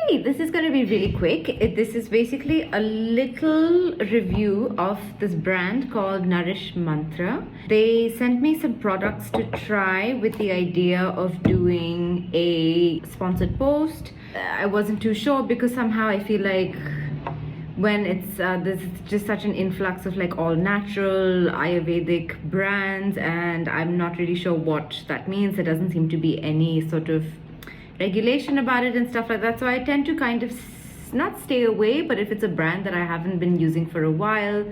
Okay, this is going to be really quick. This is basically a little review of this brand called Nourish Mantra. They sent me some products to try with the idea of doing a sponsored post. I wasn't too sure because somehow I feel like when it's there's just such an influx of like all natural Ayurvedic brands, and I'm not really sure what that means. There doesn't seem to be any sort of regulation about it and stuff like that, so I tend to kind of not stay away, but if it's a brand that I haven't been using for a while,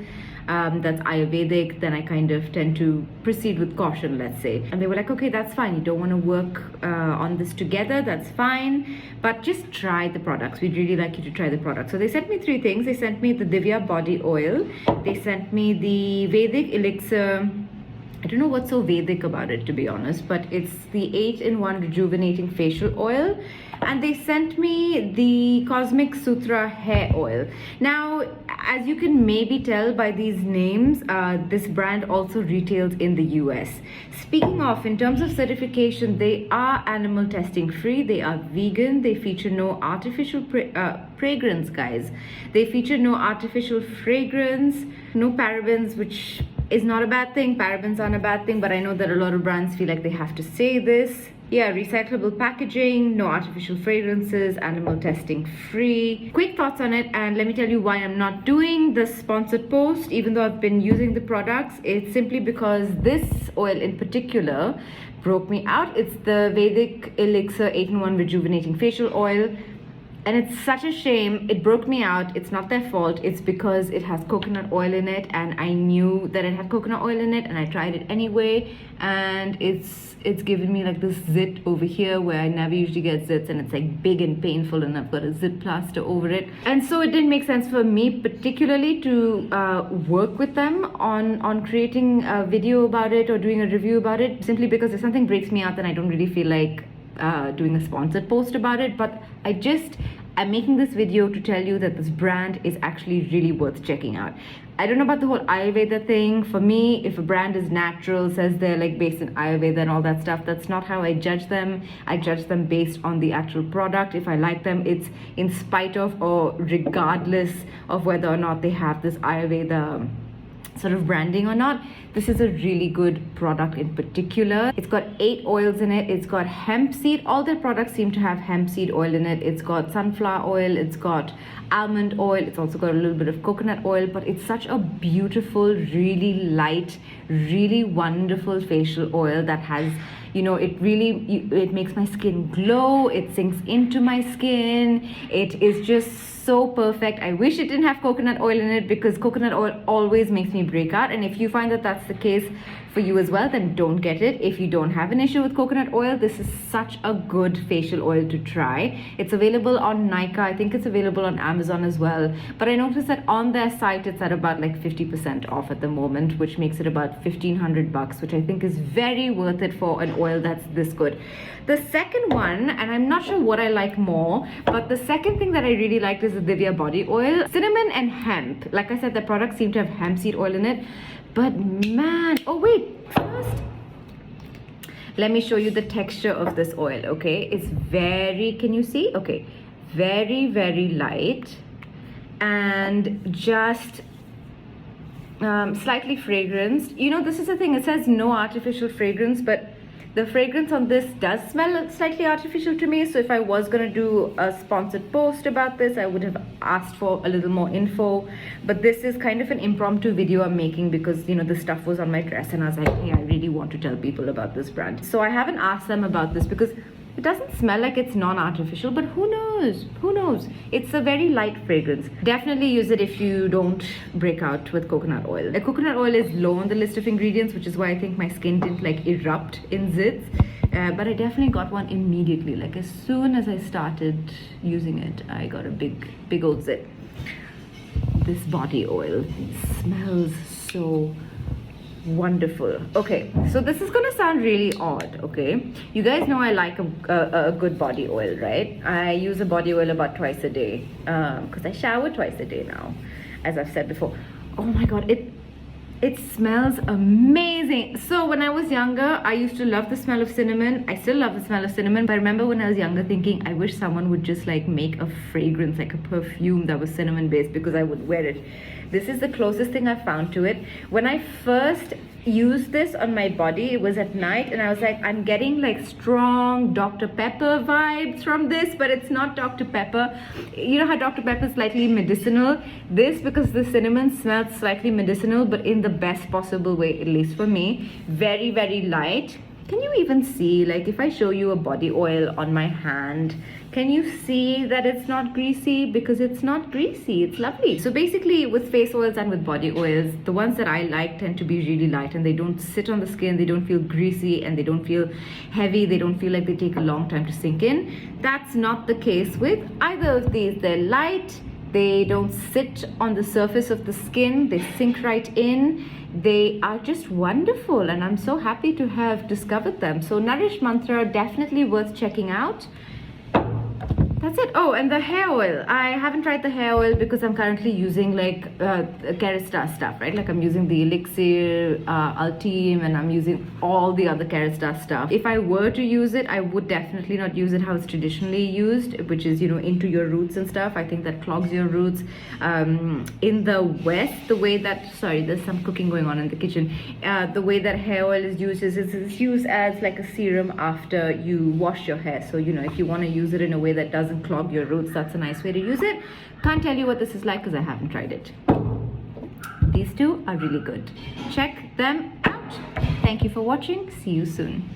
that's Ayurvedic, then I kind of tend to proceed with caution, let's say. And they were like, okay, that's fine, you don't want to work on this together, that's fine, but just try the products. We'd really like you to try the products. So they sent me 3 things. They sent me the Divya body oil, they sent me the Vedic elixir. I don't know what's so Vedic about it, to be honest, but it's the 8-in-1 rejuvenating facial oil. And they sent me the Cosmic Sutra hair oil. Now, as you can maybe tell by these names, this brand also retails in the US. Speaking of, in terms of certification, they are animal testing free, they are vegan, they feature no artificial fragrance, guys. They feature no artificial fragrance, no parabens, which is not a bad thing. Parabens aren't a bad thing, but I know that a lot of brands feel like they have to say this. Yeah, recyclable packaging, no artificial fragrances, animal testing free. Quick thoughts on it, and let me tell you why I'm not doing the sponsored post, even though I've been using the products. It's simply because this oil in particular broke me out. It's the Vedic Elixir 8-in-1 Rejuvenating Facial Oil. And it's such a shame, it broke me out. It's not their fault, it's because it has coconut oil in it, and I knew that it had coconut oil in it, and I tried it anyway, and it's given me like this zit over here where I never usually get zits, and it's like big and painful, and I've got a zit plaster over it. And so it didn't make sense for me particularly to work with them on creating a video about it or doing a review about it, simply because if something breaks me out, then I don't really feel like doing a sponsored post about it. But I'm making this video to tell you that this brand is actually really worth checking out. I don't know about the whole Ayurveda thing. For me, if a brand is natural, says they're like based in Ayurveda and all that stuff, that's not how I judge them. I judge them based on the actual product. If I like them, it's in spite of or regardless of whether or not they have this Ayurveda sort of branding or not. This is a really good product in particular. It's got 8 oils in it. It's got hemp seed. All their products seem to have hemp seed oil in it. It's got sunflower oil. It's got almond oil. It's also got a little bit of coconut oil, but it's such a beautiful, really light, really wonderful facial oil that has, you know, it makes my skin glow. It sinks into my skin. It is just so perfect. I wish it didn't have coconut oil in it, because coconut oil always makes me break out, and if you find that that's the case for you as well, then don't get it. If you don't have an issue with coconut oil, this is such a good facial oil to try. It's available on Nykaa. I think it's available on Amazon as well, but I noticed that on their site it's at about like 50% off at the moment, which makes it about $1,500, which I think is very worth it for an oil that's this good. The second one, and I'm not sure what I like more, but the second thing that I really liked is the Divya body oil. Cinnamon and hemp. Like I said, the products seem to have hemp seed oil in it, but man, oh wait, first let me show you the texture of this oil. Okay, it's very, can you see? Okay, very, very light, and just slightly fragranced. You know, this is the thing, it says no artificial fragrance, but the fragrance on this does smell slightly artificial to me. So if I was going to do a sponsored post about this, I would have asked for a little more info. But this is kind of an impromptu video I'm making because, you know, the stuff was on my dress and I was like, hey, I really want to tell people about this brand. So I haven't asked them about this because it doesn't smell like it's non-artificial, but who knows? Who knows? It's a very light fragrance. Definitely use it if you don't break out with coconut oil. Like, coconut oil is low on the list of ingredients, which is why I think my skin didn't like erupt in zits. But I definitely got one immediately. Like, as soon as I started using it, I got a big old zit. This body oil smells so wonderful. Okay, so this is gonna sound really odd. Okay, you guys know I like a good body oil, right? I use a body oil about twice a day because I shower twice a day now, as I've said before. Oh my god, It smells amazing. So when I was younger, I used to love the smell of cinnamon. I still love the smell of cinnamon, but I remember when I was younger thinking, I wish someone would just like make a fragrance, like a perfume that was cinnamon based, because I would wear it. This is the closest thing I've found to it. When I first used this on my body, it was at night, and I was like, I'm getting like strong Dr. Pepper vibes from this, but it's not Dr. Pepper. You know how Dr. Pepper is slightly medicinal? This, because the cinnamon smells slightly medicinal, but in the best possible way, at least for me. Very, very light. Can you even see, like if I show you a body oil on my hand, can you see that it's not greasy? Because it's not greasy, it's lovely. So basically with face oils and with body oils, the ones that I like tend to be really light, and they don't sit on the skin, they don't feel greasy, and they don't feel heavy, they don't feel like they take a long time to sink in. That's not the case with either of these. They're light, they don't sit on the surface of the skin, they sink right in. They are just wonderful, and I'm so happy to have discovered them. So Nourish Mantra, definitely worth checking out. That's it. Oh, and the hair oil. I haven't tried the hair oil because I'm currently using like Kerastase stuff, right? Like I'm using the Elixir Ultime, and I'm using all the other Kerastase stuff. If I were to use it, I would definitely not use it how it's traditionally used, which is, you know, into your roots and stuff. I think that clogs your roots. In the West, the way that, sorry, there's some cooking going on in the kitchen. The way that hair oil is used is it's used as like a serum after you wash your hair. So, you know, if you want to use it in a way that doesn't clog your roots, that's a nice way to use it. Can't tell you what this is like because I haven't tried it. These two are really good. Check them out. Thank you for watching. See you soon.